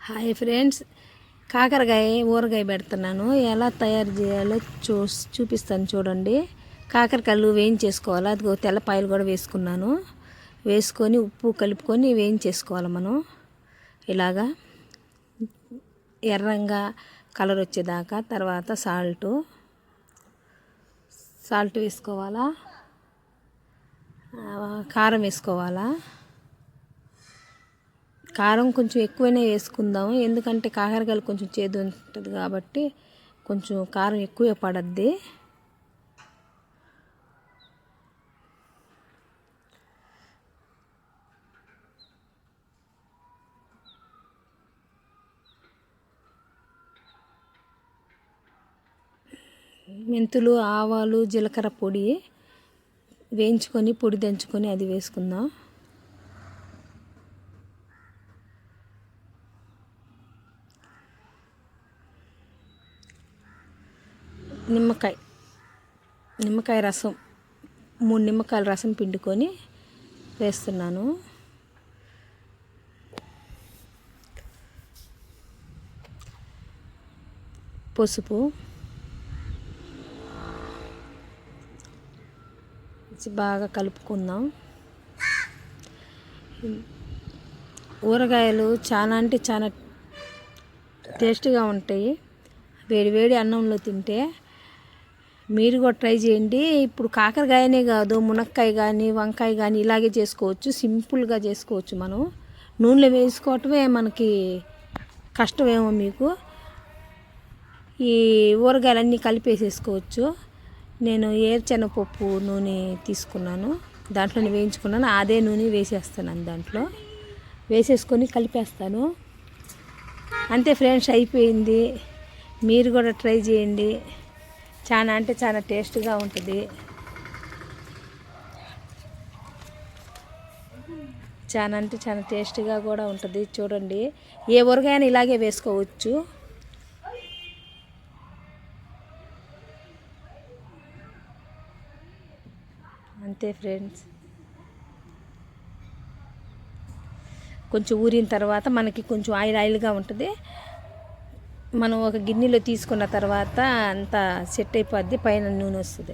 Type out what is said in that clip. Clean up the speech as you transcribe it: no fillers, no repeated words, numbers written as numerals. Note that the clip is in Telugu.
హాయ్ ఫ్రెండ్స్, కాకరకాయ ఊరగాయ పెడుతున్నాను. ఎలా తయారు చేయాలో చూపిస్తాను చూడండి. కాకరకాయలు వేయించేసుకోవాలి. అది తెల్లపాయలు కూడా వేసుకున్నాను. వేసుకొని ఉప్పు కలుపుకొని వేయించేసుకోవాలి. మనం ఇలాగా ఎర్రంగా కలర్ వచ్చేదాకా. తర్వాత సాల్ట్ వేసుకోవాలా, కారం వేసుకోవాలా. కారం కొంచెం ఎక్కువనే వేసుకుందాము, ఎందుకంటే కాకరకాయలు కొంచెం చేదు ఉంటుంది కాబట్టి కొంచెం కారం ఎక్కువే పడద్ది. మెంతులు, ఆవాలు, జీలకర్ర పొడి వేయించుకొని పొడి దంచుకొని అది వేసుకుందాం. నిమ్మకాయ రసం 3 నిమ్మకాయల రసం పిండుకొని వేస్తున్నాను. పసుపు బాగా కలుపుకుందాం. ఊరగాయలు చాలా అంటే చాలా టేస్ట్గా ఉంటాయి. వేడి అన్నంలో తింటే మీరు కూడా ట్రై చేయండి. ఇప్పుడు కాకరకాయనే కాదు, మునక్కాయ కానీ వంకాయ కానీ ఇలాగే చేసుకోవచ్చు. సింపుల్గా చేసుకోవచ్చు. మనం నూనెలో వేసుకోవటమే మనకి కష్టమేమో. మీకు ఈ ఊరగాయలన్నీ కలిపేసేసుకోవచ్చు. నేను ఏరుశనగపప్పు నూనె తీసుకున్నాను, దాంట్లోనే వేయించుకున్నాను. అదే నూనె వేసేస్తాను. దాంట్లో వేసేసుకొని కలిపేస్తాను. అంతే ఫ్రెండ్స్, అయిపోయింది. మీరు కూడా ట్రై చేయండి. చాలా అంటే చాలా టేస్ట్గా ఉంటుంది. చాలా అంటే చాలా టేస్ట్గా కూడా ఉంటుంది. చూడండి, ఏ ఊరగాయని ఇలాగే వేసుకోవచ్చు. అంతే ఫ్రెండ్స్. కొంచెం ఊరిన తర్వాత మనకి కొంచెం ఆయిల్గా ఉంటుంది. మనం ఒక గిన్నెలో తీసుకున్న తర్వాత అంతా సెట్ అయిపోద్ది, పైన నూనె వస్తుంది.